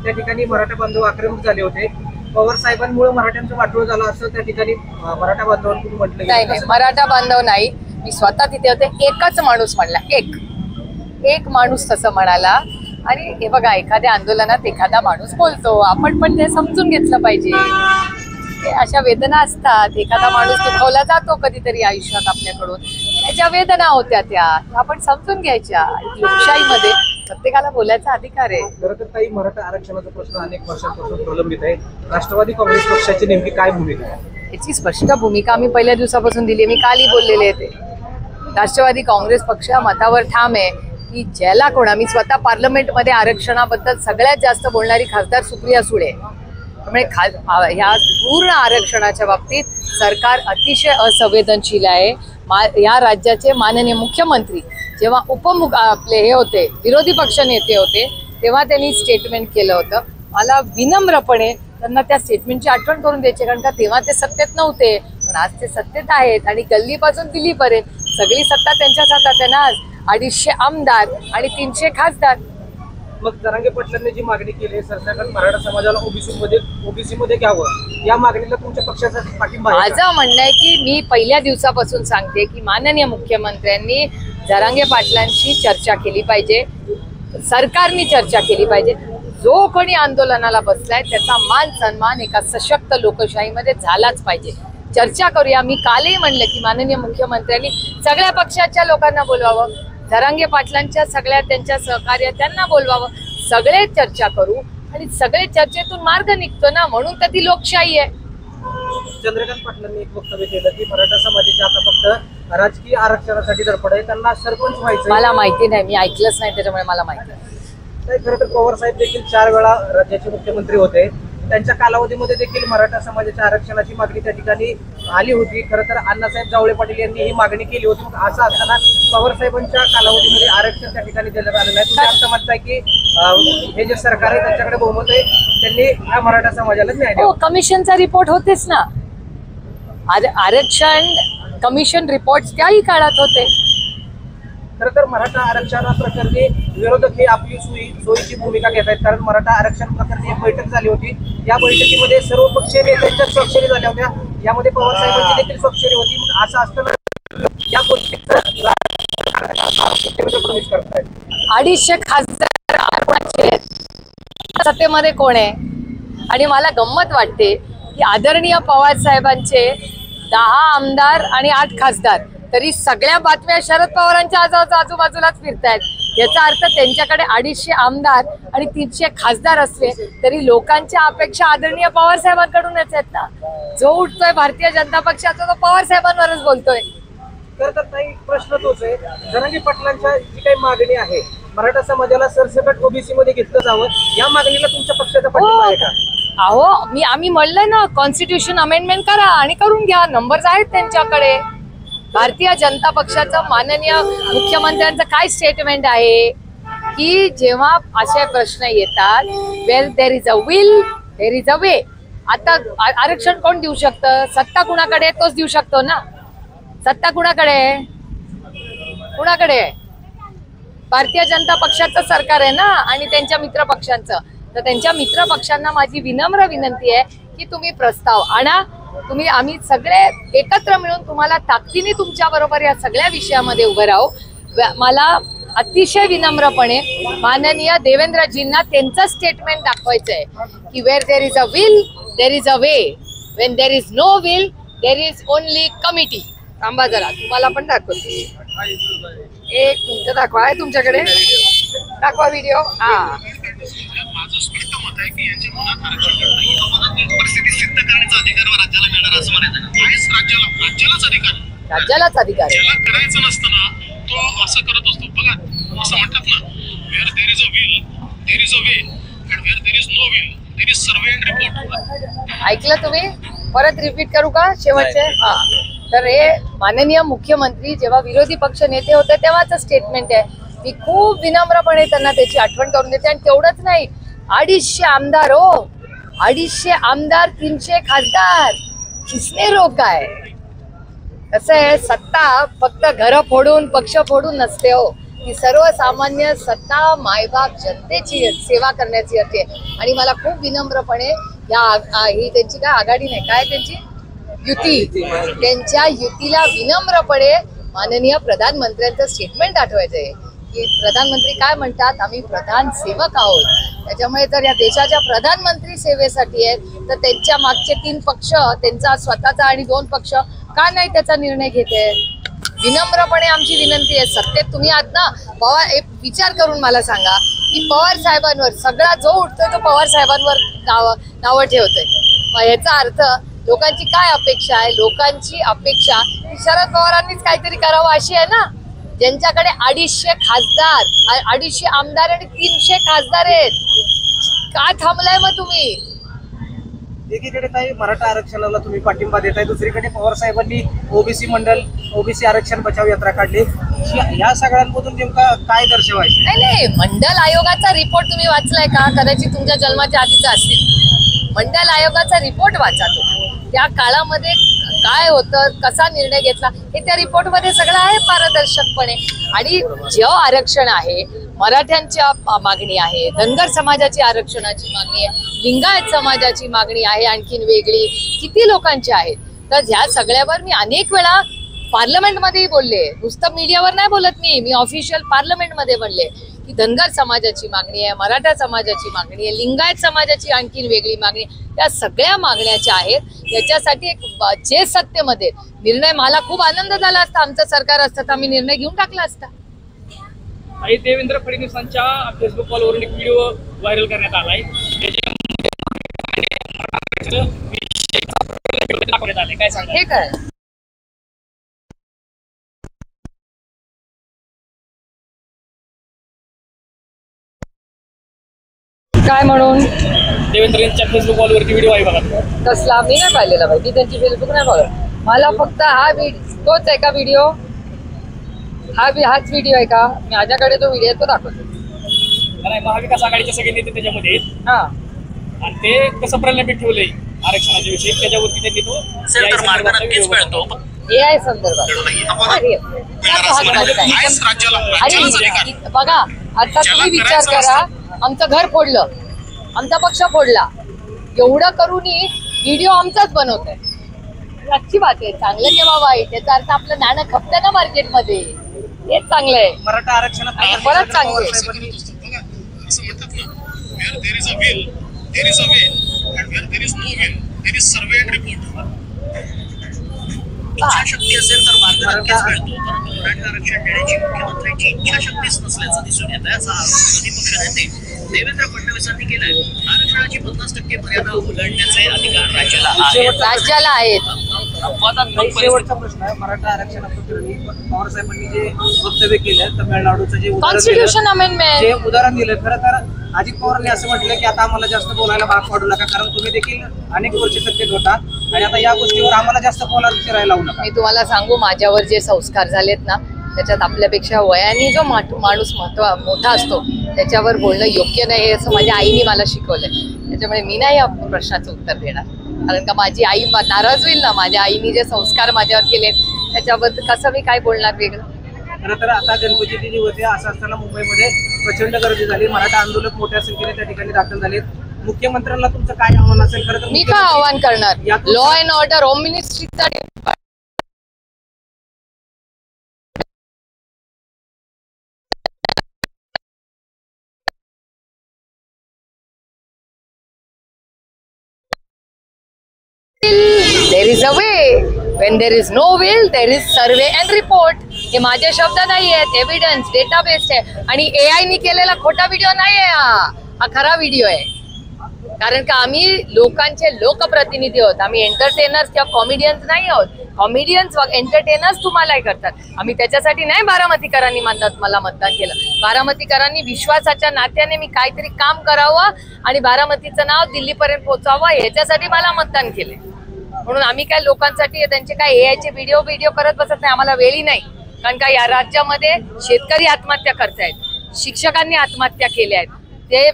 त्या ठिकाणी मराठा बांधव आक्रमक झाले होते. पवार साहेबांमुळे मराठ्यांचं वाटोळ झालं असं त्या ठिकाणी मराठा बांधवांकडून म्हटलं नाही नाही, मराठा बांधव नाही, मी स्वतः तिथे होते. एकच माणूस म्हणला, एक माणूस तसं म्हणाला. आणि हे बघा, एखाद्या आंदोलनात एखादा माणूस बोलतो, आपण पण ते समजून घेतलं पाहिजे. अशा वेदना असतात, एखादा माणूस दुखवला जातो कधीतरी आयुष्यात आपल्याकडून, त्याच्या वेदना होत्या त्या आपण समजून घ्यायच्या. लोकशाहीमध्ये प्रत्येकाला बोलायचा अधिकार आहे. खरं तर काही मराठा आरक्षणाचा प्रश्न अनेक वर्षांपासून प्रलंबित आहे. राष्ट्रवादी काँग्रेस पक्षाची नेमकी काय भूमिका आहे? याची स्पष्ट भूमिका आम्ही पहिल्या दिवसापासून दिली आहे. मी कालही बोललेले आहे ते. राष्ट्रवादी काँग्रेस पक्ष मतावर ठाम आहे की ज्याला कोणा, मी स्वतः पार्लमेंटमध्ये आरक्षणाबद्दल सगळ्यात जास्त बोलणारी खासदार सुप्रिया सुळे. त्यामुळे ह्या पूर्ण आरक्षणाच्या बाबतीत सरकार अतिशय असंवेदनशील आहे. या राज्याचे माननीय मुख्यमंत्री जेव्हा आपले हे होते, विरोधी पक्ष नेते होते, तेव्हा त्यांनी स्टेटमेंट केलं होतं. मला विनम्रपणे त्यांना त्या स्टेटमेंटची आठवण करून द्यायची, कारण का तेव्हा ते सत्तेत नव्हते, पण आज ते सत्तेत आहेत आणि गल्लीपासून दिल्लीपर्यंत सगळी सत्ता त्यांच्याच हातात आहे ना. आज 250 आमदार आणि 300 खासदार. मग जरांगे पाटलांनी जी मागणी केली आहे सरसकट मराठा समाजाला ओबीसी मध्ये घ्यावं, या मागणीला तुमच्या पक्षाचा पाठिंबा आहे? माझं म्हणणं आहे की मी पहिल्या दिवसापासून सांगते की माननीय मुख्यमंत्र्यांनी जरांगे पाटलांशी चर्चा केली पाहिजे, सरकारने चर्चा केली पाहिजे. जो कोणी आंदोलनाला बसलाय त्याचा मान सन्मान एका सशक्त लोकशाहीमध्ये झालाच पाहिजे. चर्चा करूया. मी कालही म्हणलं की माननीय मुख्यमंत्र्यांनी सगळ्या पक्षाच्या लोकांना बोलवावं, जरांगे पाटलांच्या सगळ्या त्यांच्या सहकार्यात्यांना बोलवावं, सगळे चर्चा करू आणि सगळे चर्चेतून मार्ग निघतो ना, म्हणून तर ती लोकशाही आहे. चंद्रकांत पाटलांनी एक वक्तव्य केलं की मराठा समाजाचे आता फक्त राजकीय आरक्षणासाठी धडपड आहे, त्यांना सरपंच व्हायचं. मला माहिती नाही, मी ऐकलंच नाही, त्याच्यामुळे मला माहिती नाही. खरं तर पवार साहेब देखील 4 वेळा राज्याचे मुख्यमंत्री होते. त्यांच्या कालावधीमध्ये देखील मराठा समाजाच्या आरक्षणाची मागणी त्या ठिकाणी आली होती. खरं तर अण्णासाहेब जावळे पाटील यांनी ही मागणी केली होती. असं असताना पवार साहेबांच्या कालावधीमध्ये आरक्षण त्या ठिकाणी देण्यात आलेलं आहे. तुम्ही असं म्हणताय की हे जे सरकार आहे त्यांच्याकडे बहुमत आहे, त्यांनी या मराठा समाजाला न्याय द्यावा. कमिशनचा रिपोर्ट होतेच ना, आरक्षण कमिशन रिपोर्ट त्याही काळात होते. खरं तर मराठा आरक्षणाप्रकरणी विरोधक ही आपली सोयीची भूमिका घेत आहेत, कारण मराठा आरक्षण प्रकरणी एक बैठक झाली होती. या बैठकीमध्ये सर्व पक्षीय नेत्यांच्या स्वाक्षरी झाल्या होत्या, यामध्ये पवार साहेबांची देखील स्वाक्षरी होती. मग असं असताना या गोष्टीचा प्रवेश करतायत. 250 खासदार सत्तेमध्ये कोण आहे? आणि मला गंमत वाटते की आदरणीय पवार साहेबांचे 10 आमदार आणि 8 खासदार, तरी सगळ्या बातम्या शरद पवारांच्या आजूबाजूलाच फिरतायत. याचा अर्थ त्यांच्याकडे 250 आमदार आणि 300 खासदार असले तरी लोकांच्या अपेक्षा आदरणीय पवार साहेबांकडूनच आहेत ना. जो उठतोय भारतीय जनता पक्षाचा तो पवार साहेबांवरच बोलतोय. खरं तर काही प्रश्न तोच आहे, जरांगे पाटलांच्या जी काही मागणी आहे मराठा समाजाला सरसकट ओबीसी मध्ये घेतलं जावं, या मागणीला तुमच्या पक्षाचा पाठिंबा आहे का? अहो, आम्ही म्हणलंय ना, कॉन्स्टिट्यूशन अमेंडमेंट करा आणि करून घ्या. नंबर्स आहेत त्यांच्याकडे. भारतीय जनता पक्षाचं माननीय मुख्यमंत्र्यांचं काय स्टेटमेंट आहे की जेव्हा असे प्रश्न येतात, well there is a will there is a way. आता आरक्षण कोण देऊ शकतं? सत्ता कुणाकडे तोच देऊ शकतो ना. सत्ता कुणाकडे भारतीय जनता पक्षाचं सरकार आहे ना, आणि त्यांच्या मित्र पक्षांचं. तर त्यांच्या मित्र पक्षांना माझी विनम्र विनंती आहे की तुम्ही प्रस्ताव आणा. आम्ही सगळे एकत्र मिळून तुम्हाला ताकदीने तुमच्या बरोबर या सगळ्या विषयामध्ये उभं राहू. मला अतिशय विनम्रपणे माननीय देवेंद्रजींना त्यांचं स्टेटमेंट दाखवायचं आहे की where there is a will there is a way, when there is no will there is only committee. थांबा जरा, तुम्हाला पण दाखवते. एक मिनिट दाखवा, आहे तुमच्याकडे? दाखवा व्हिडिओ. माझं स्पष्ट मत आहे की यांच्या मनात आरक्षण परिस्थिती सिद्ध करण्याचा अधिकार राज्याला मिळणार असं म्हणायचं. राज्यालाच अधिकार, राज्यालाच अधिकार आहे. ज्याला करायचं नसतं ना तो असं करत असतो. बघा, असं म्हणतात ना, where there is a will there is a way, and where there is no will there is survey and report. ऐकलं तुम्ही? परत रिपीट करू का शेवटचे? हा. तर हे माननीय मुख्यमंत्री जेव्हा विरोधी पक्ष नेते होते तेव्हाच स्टेटमेंट आहे. मी खूप विनम्रपणे त्यांना त्याची आठवण करून देते. आणि तेवढंच नाही, 250 आमदार, 250 आमदार, 300 खासदार. किसने रोका है? कसं आहे, सत्ता फक्त घर फोडून पक्ष फोडून नसते हो. की सर्वसामान्य सत्ता मायबाप जनतेची सेवा करण्याची असते. आणि मला खूप विनम्रपणे ही त्यांची काय आघाडी नाही, काय त्यांची युती, त्यांच्या युतीला विनम्रपणे माननीय प्रधानमंत्र्यांचं स्टेटमेंट आठवायचं आहे की प्रधानमंत्री काय म्हणतात, आम्ही प्रधान सेवक आहोत. त्याच्यामुळे जर या देशाच्या प्रधानमंत्री सेवेसाठी आहेत तर त्यांच्या मागचे 3 पक्ष, त्यांचा स्वतःचा आणि 2 पक्ष का नाही त्याचा निर्णय घेते. विनम्रपणे आमची विनंती आहे, सत्तेत तुम्ही आहात ना. पवार, एक विचार करून मला सांगा की पवार साहेबांवर सगळा जो उठतोय तो पवार साहेबांवर नावं ठेवतोय. मग याचा अर्थ लोकांची काय अपेक्षा आहे? लोकांची अपेक्षा शरद पवारांनीच काहीतरी करावं अशी आहे ना. ज्यांच्याकडे 250 खासदार, 250 आमदार आणि 300 खासदार आहेत, का थांबलाय मग तुम्ही? एकीकडे ताई मराठा आरक्षणाला तुम्ही पाठिंबा देताय, दुसरीकडे पवार साहेबांनी ओबीसी मंडल, ओबीसी आरक्षण बचाव यात्रा काढली. या सगळ्यांमधून नेमका काय दर्शवायचं? नाही, मंडल आयोगाचा रिपोर्ट तुम्ही वाचलाय का? कदाचित तुमच्या जन्माच्या आधीचा असेल. मंडल आयोगाचा रिपोर्ट वाचा तो. त्या काळामध्ये काय होतं, कसा निर्णय घेतला हे त्या रिपोर्टमध्ये सगळं आहे पारदर्शकपणे. आणि जे आरक्षण आहे, मराठ्यांची मागणी आहे, धनगर समाजाची आरक्षणाची मागणी आहे, लिंगायत समाजाची मागणी आहे आणखीन वेगळी, किती लोकांची आहे. तर ह्या सगळ्यावर मी अनेक वेळा पार्लमेंटमध्येही बोलले, नुसतं मीडियावर नाही बोलत मी ऑफिशियल पार्लमेंटमध्ये बोलले की धनगर समाजाची मागणी आहे, मराठा समाजाची मागणी आहे, लिंगायत समाजाची आणखीन वेगळी मागणी, त्या सगळ्या मागण्याच्या आहेत. याच्यासाठी एक जे सत्तेमध्ये निर्णय, मला खूप आनंद झाला असता, आमचं सरकार असतं तर आम्ही निर्णय घेऊन टाकला असता. आणि देवेंद्र फडणवीसांच्या फेसबुक कॉलवरून एक व्हिडिओ व्हायरल करण्यात आलाय, काय सांगा? हे काय काय म्हणून देवेंद्रच्या फेसबुक कॉलवरती व्हिडिओ आहे बघा. कसला? मी नाही पाहिलेला भाई, मी त्यांची फेसबुक नाही बघत. मला फक्त हा तोच आहे का व्हिडिओ? हाच व्हिडिओ आहे का? माझ्याकडे तो व्हिडिओ तो दाखवतो. नाही, महाविकास आघाडीचे सगळे नेते त्याच्यामध्ये आहेत. हा, आणि ते कसं प्रलंबित ठेवलंय आरक्षणाच्या विषयी, त्याच्यावरती त्यांनी तो AI संदर्भात अरे बघा, आता तुम्ही विचार करा, आमचं घर फोडलं, आमचा पक्ष फोडला, एवढं करूनही व्हिडिओ आमचाच बनवतोय. अच्छी बात आहे, चांगलं केव्हा वाईट, त्याचा अर्थ आपलं नाणं खपतं ना मार्केटमध्ये, हेच चांगलं आहे. मराठा आरक्षणात बरंच चांगलं आहे. असं म्हणतात ना, where there is a will, there is a way, and where there is no will, there is survey and report. इच्छाशक्ती असेल तर मार्ग नक्कीच मिळतो, परंतु मराठा आरक्षण देण्याची मुख्यमंत्र्यांची इच्छाशक्तीच नसल्याचं दिसून येत आहे, असा विरोधी पक्ष नेते देवेंद्र फडणवीसांनी केलाय. आरक्षणाची 50% मर्यादा ओलांडण्याचे अधिकार राज्याला आहेत. शेवटचा प्रश्न आहे, मराठा आरक्षणाप्रकरणी पवार साहेबांनी जे वक्तव्य केलं, तामिळनाडूचं जे कॉन्स्टिट्यूशन अमेंडमेंट जे उदाहरण दिलं, खरं तर अजित पवारांनी असं म्हटलं की आता आम्हाला जास्त बोलायला भाग पाडू नका, कारण तुम्ही देखील अनेक वर्ष सत्तेत होता आणि आता या गोष्टीवर आम्हाला जास्त बोलायला फिरायला लावू नका. मी तुम्हाला सांगू, माझ्यावर जे संस्कार झालेत ना, त्याच्यात आपल्यापेक्षा वयाने जो माणूस मोठा असतो त्याच्यावर बोलणं योग्य नाही, हे असं माझ्या आईने मला शिकवलंय. त्याच्यामुळे मी नाही या प्रश्नाचं उत्तर देणार, कारण का माझी आई नाराज होईल ना. माझ्या आईने जे संस्कार माझ्यावर केले त्याच्याबद्दल कसं मी काय बोलणार वेगळं. खरं तर आता गणपतीची जी होते, असं असताना मुंबईमध्ये प्रचंड गर्दी झाली, मराठा आंदोलक मोठ्या संख्येने त्या ठिकाणी दाखल झालेत. मुख्यमंत्र्यांना तुमचं काय आव्हान असेल? खरं तर मी काय आव्हान करणार? लॉ अँड ऑर्डर, होम मिनिस्ट्रीचा there is a way, when there is no will there is survey and report. हे माझे शब्द नाही आहेत, एव्हिडन्स डेटाबेस आहे. आणि AI नी केलेला खोटा व्हिडिओ नाही आहे, हा खरा व्हिडिओ आहे. कारण का आम्ही लोकांचे लोकप्रतिनिधी आहोत, आम्ही एंटरटेनर्स किंवा कॉमेडियन्स नाही आहोत. कॉमेडियन्स एंटरटेनर्स तुम्हालाही करतात. आम्ही त्याच्यासाठी नाही बारामतीकरांनी मला मतदान केलं. बारामतीकरांनी विश्वासाच्या नात्याने मी काहीतरी काम करावं आणि बारामतीचं नाव दिल्लीपर्यंत पोहोचावं ह्याच्यासाठी मला मतदान केले. म्हणून आम्ही काय लोकांसाठी त्यांचे काय AIचे व्हिडिओ करत बसत नाही, आम्हाला वेळी नाही. कारण का या राज्यामध्ये शेतकरी आत्महत्या करतायत, शिक्षकांनी आत्महत्या केल्या आहेत, ते